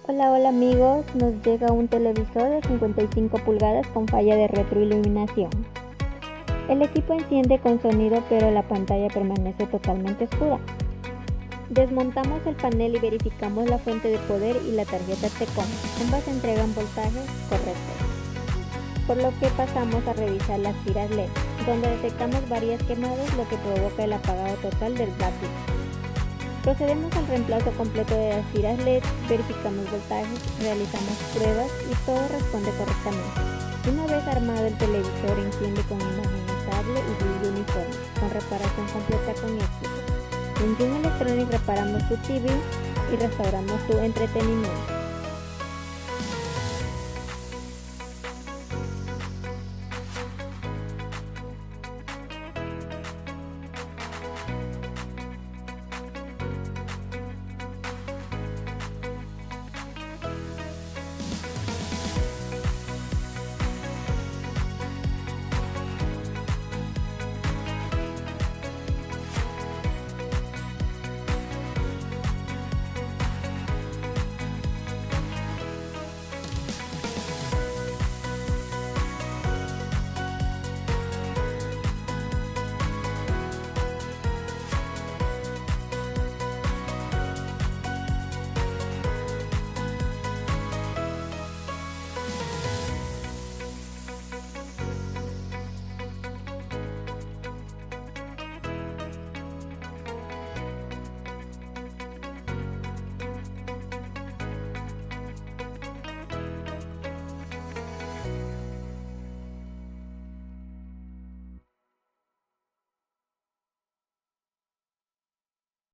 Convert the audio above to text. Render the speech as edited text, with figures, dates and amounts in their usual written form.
Hola amigos, nos llega un televisor de 55 pulgadas con falla de retroiluminación. El equipo enciende con sonido pero la pantalla permanece totalmente oscura. Desmontamos el panel y verificamos la fuente de poder y la tarjeta T-CON. Ambas entregan voltajes correctos. Por lo que pasamos a revisar las tiras LED, donde detectamos varias quemadas, lo que provoca el apagado total del backlight. Procedemos al reemplazo completo de las tiras LED, verificamos voltajes, realizamos pruebas y todo responde correctamente. Una vez armado el televisor enciende con imagen estable y brillo uniforme, con reparación completa con éxito. En Junn Electronics reparamos tu TV y restauramos tu entretenimiento.